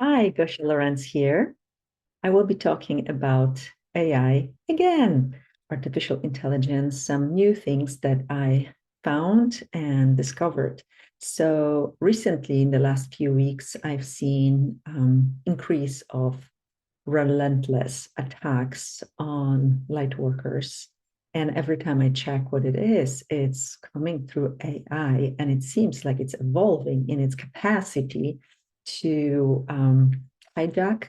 Hi, Gosia Lorenz here. I will be talking about AI again, artificial intelligence, some new things that I found and discovered. So recently, in the last few weeks, I've seen increase of relentless attacks on light workers. And every time I check what it is, it's coming through AI, and it seems like it's evolving in its capacity to hijack,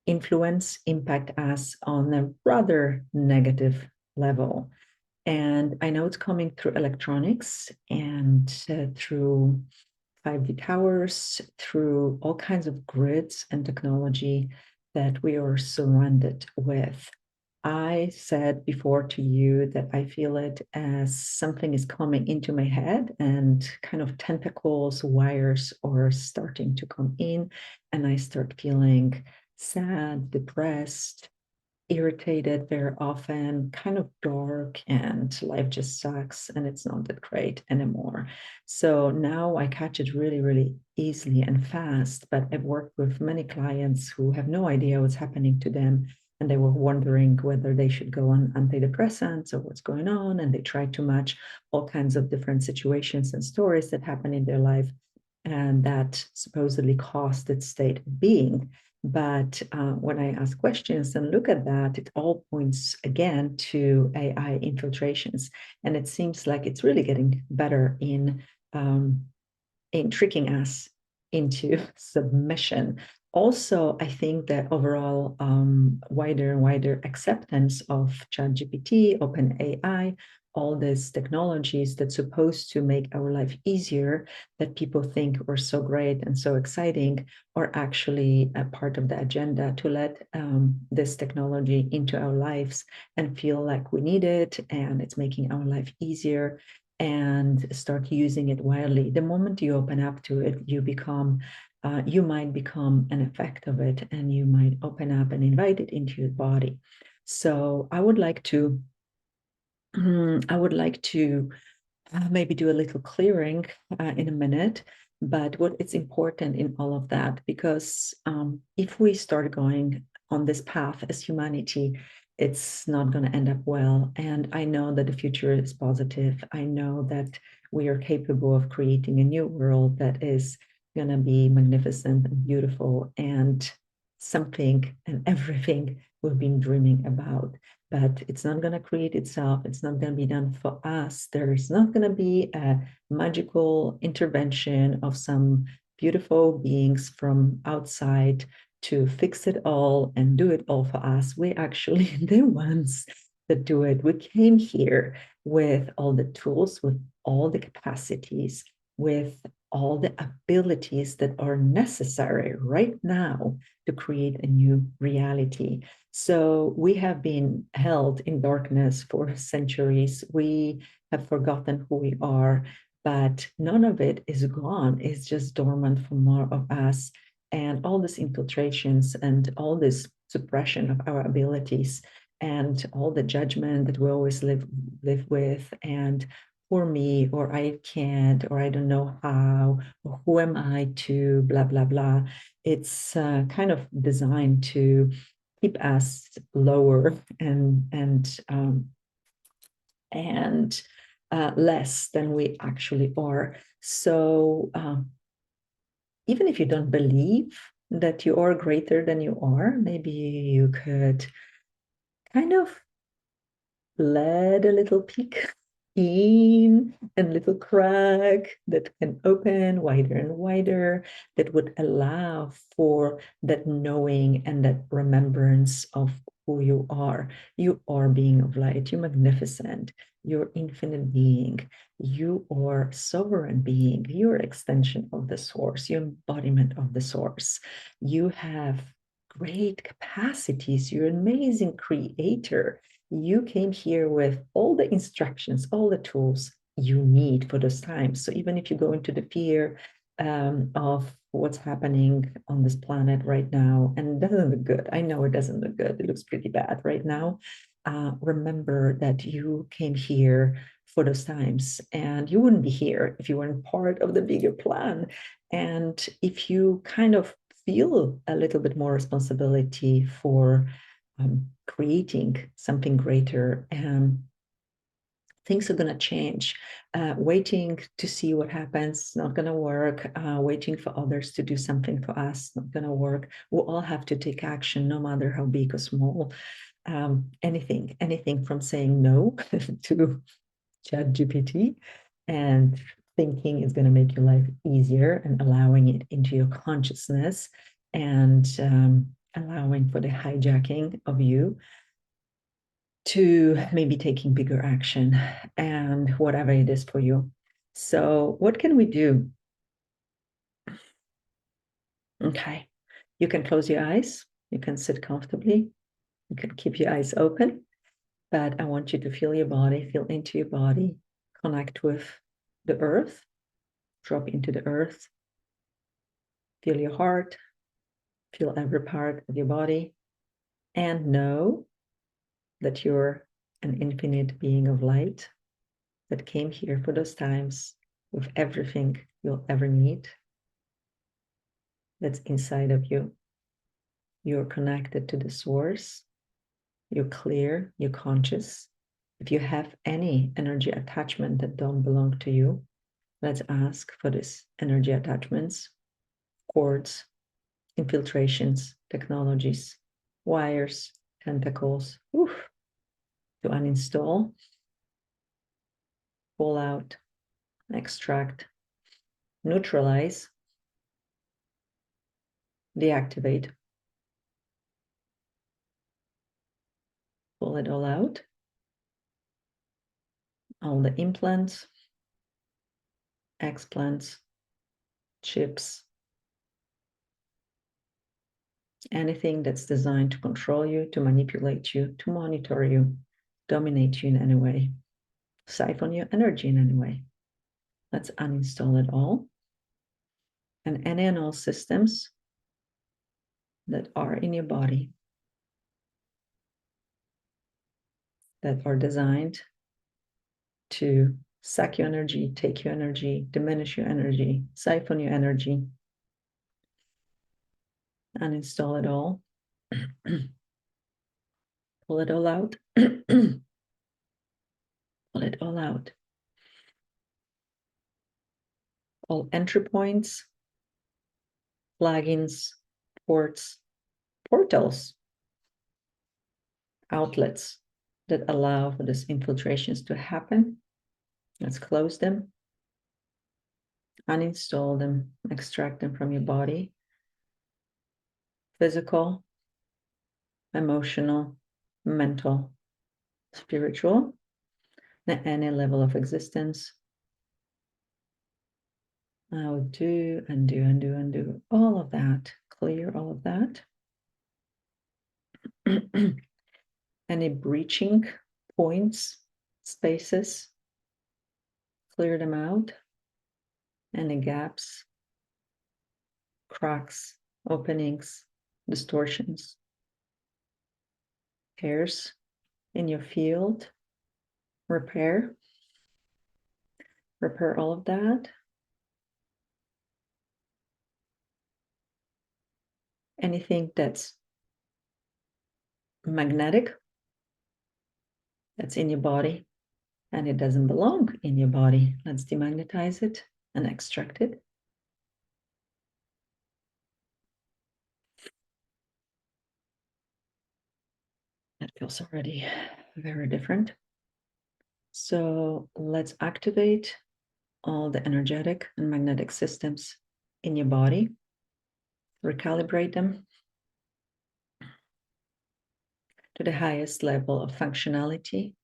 influence, impact us on a rather negative level. And I know it's coming through electronics and through 5G towers, through all kinds of grids and technology that we are surrounded with. I said before to you that I feel it as something is coming into my head and kind of tentacles, wires are starting to come in, and I start feeling sad, depressed, irritated very often, kind of dark, and life just sucks and it's not that great anymore. So now I catch it really, really easily and fast. But I've worked with many clients who have no idea what's happening to them. And they were wondering whether they should go on antidepressants or what's going on. And they try to match all kinds of different situations and stories that happen in their life. And that supposedly caused its state of being. But when I ask questions and look at that, it all points again to AI infiltrations. And it seems like it's really getting better in tricking us into submission. Also, I think that overall wider and wider acceptance of ChatGPT, OpenAI, all these technologies that's supposed to make our life easier, that people think are so great and so exciting, are actually a part of the agenda to let this technology into our lives and feel like we need it and it's making our life easier, and start using it widely. The moment you open up to it, you might become an effect of it, and you might open up and invite it into your body. So I would like to, I would like to maybe do a little clearing in a minute. But what it's important in all of that, because if we start going on this path as humanity, it's not going to end up well. And I know that the future is positive. I know that we are capable of creating a new world that is going to be magnificent and beautiful and something and everything we've been dreaming about. But it's not going to create itself. It's not going to be done for us. There's not going to be a magical intervention of some beautiful beings from outside to fix it all and do it all for us. We actually the ones that do it. We came here with all the tools, with all the capacities, with all the abilities that are necessary right now to create a new reality. So we have been held in darkness for centuries. We have forgotten who we are, but none of it is gone. It's just dormant for more of us. And all these infiltrations and all this suppression of our abilities and all the judgment that we always live with, and for me, or I can't, or I don't know how, or who am I to, blah, blah, blah. It's kind of designed to keep us lower and less than we actually are. So even if you don't believe that you are greater than you are, maybe you could kind of let a little peek in, a little crack that can open wider and wider, that would allow for that knowing and that remembrance of who you are. You are being of light. You're magnificent. You're infinite being. You are sovereign being. You're extension of the source. You're embodiment of the source. You have great capacities. You're an amazing creator. You came here with all the instructions, all the tools you need for those times. So even if you go into the fear of what's happening on this planet right now, and it doesn't look good. I know it doesn't look good. It looks pretty bad right now. Remember that you came here for those times, and you wouldn't be here if you weren't part of the bigger plan. And if you kind of feel a little bit more responsibility for creating something greater, and things are going to change. Waiting to see what happens, not going to work. Waiting for others to do something for us, not going to work. We'll all have to take action, no matter how big or small. Anything from saying no to ChatGPT and thinking is going to make your life easier, and allowing it into your consciousness, and allowing for the hijacking of you, to maybe taking bigger action, and whatever it is for you. So what can we do? Okay, you can close your eyes, you can sit comfortably, you can keep your eyes open, but I want you to feel your body, feel into your body, connect with the earth, drop into the earth, feel your heart, feel every part of your body, and know that you're an infinite being of light that came here for those times with everything you'll ever need that's inside of you. You're connected to the source. You're clear, you're conscious. If you have any energy attachment that don't belong to you, let's ask for this energy attachments, cords, infiltrations, technologies, wires, tentacles, to uninstall, pull out, extract, neutralize, deactivate, pull it all out, all the implants, explants, chips, anything that's designed to control you, to manipulate you, to monitor you, dominate you in any way, siphon your energy in any way. Let's uninstall it all. And any and all systems that are in your body that are designed to suck your energy, take your energy, diminish your energy, siphon your energy, uninstall it all. Pull it all out. Pull it all out. All entry points, plugins, ports, portals, outlets that allow for these infiltrations to happen. Let's close them, uninstall them, extract them from your body. Physical, emotional, mental, spiritual, at any level of existence. I will do, undo all of that, clear all of that. Any breaching points, spaces, clear them out. Any gaps, cracks, openings, distortions, tears in your field, repair all of that. Anything that's magnetic, that's in your body, and it doesn't belong in your body. Let's demagnetize it and extract it. That feels already very different. So let's activate all the energetic and magnetic systems in your body, recalibrate them to the highest level of functionality.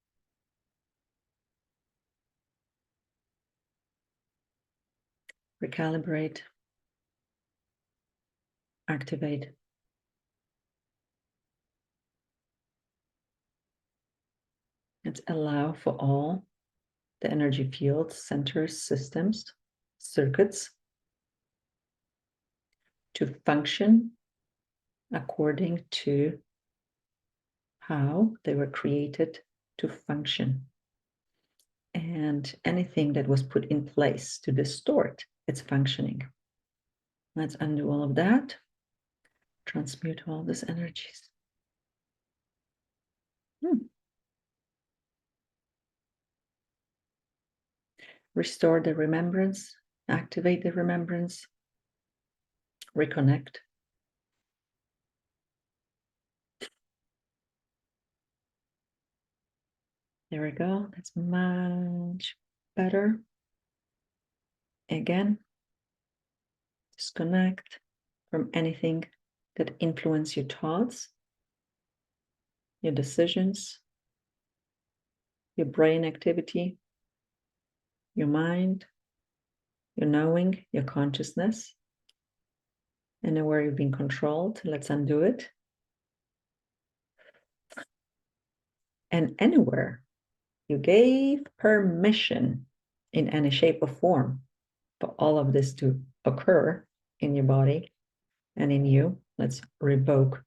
Recalibrate, activate. Let's allow for all the energy fields, centers, systems, circuits to function according to how they were created to function. And anything that was put in place to distort its functioning. Let's undo all of that. Transmute all these energies. Restore the remembrance, activate the remembrance, reconnect. There we go. That's much better. Again, disconnect from anything that influence your thoughts, your decisions, your brain activity, your mind, your knowing, your consciousness. Anywhere you've been controlled, let's undo it. And anywhere you gave permission in any shape or form for all of this to occur in your body and in you, let's revoke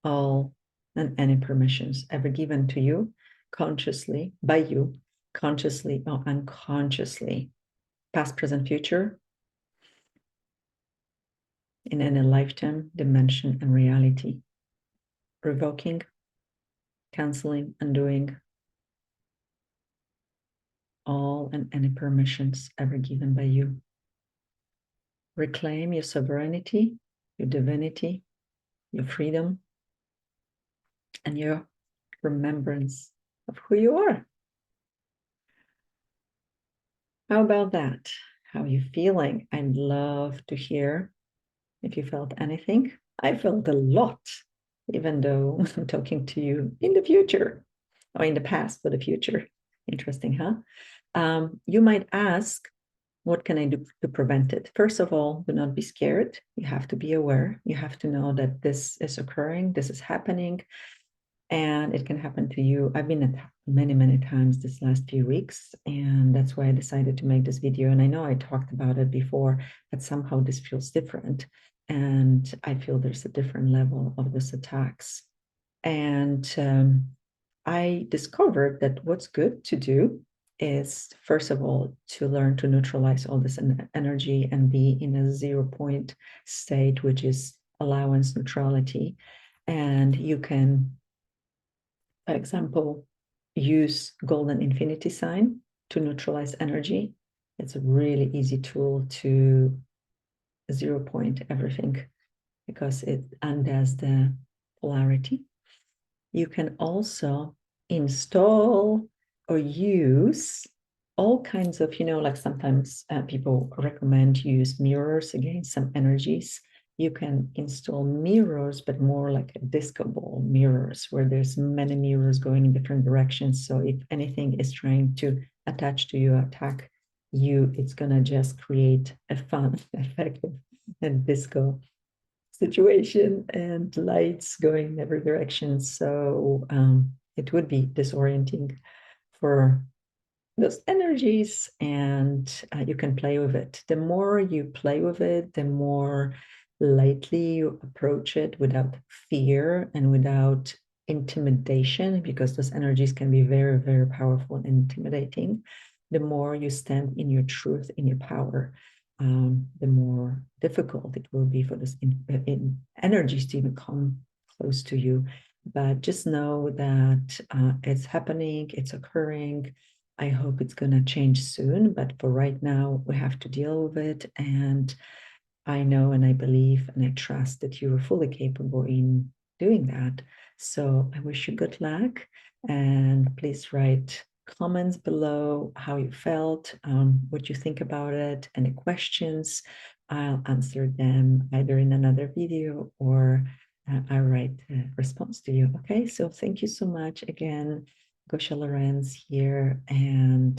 all and any permissions ever given to you consciously, by you, consciously or unconsciously, past, present, future, in any lifetime, dimension, and reality. Revoking, canceling, undoing all and any permissions ever given by you. Reclaim your sovereignty, your divinity, your freedom, and your remembrance of who you are. How about that? How are you feeling? I'd love to hear if you felt anything. I felt a lot, even though I'm talking to you in the future or in the past for the future. Interesting, huh? You might ask, what can I do to prevent it? First of all, do not be scared. You have to be aware. You have to know that this is occurring, this is happening, and it can happen to you. I've been attacked many, many times this last few weeks, and that's why I decided to make this video. And I know I talked about it before, but somehow this feels different. And I feel there's a different level of this attacks. And I discovered that what's good to do is, first of all, to learn to neutralize all this energy and be in a 0 point state, which is allowance neutrality. And you can, for example, use golden infinity sign to neutralize energy. It's a really easy tool to 0 point everything because it undoes the polarity. You can also install or use all kinds of, like sometimes people recommend use mirrors against some energies. You can install mirrors, but more like a disco ball mirrors, where there's many mirrors going in different directions. So if anything is trying to attach to you, attack you, it's gonna just create a fun, effective, and disco situation and lights going in every direction. So it would be disorienting for those energies, and you can play with it. The more you play with it, the more lightly you approach it without fear and without intimidation, because those energies can be very, very powerful and intimidating. The more you stand in your truth, in your power, the more difficult it will be for those energies to even come close to you. But just know that it's happening, it's occurring. I hope it's going to change soon, but for right now, we have to deal with it. And I know and I believe and I trust that you are fully capable in doing that. So I wish you good luck, and please write comments below how you felt, what you think about it, any questions. I'll answer them either in another video or I'll write a response to you. Okay, so thank you so much again. Gosia Lorenz here, and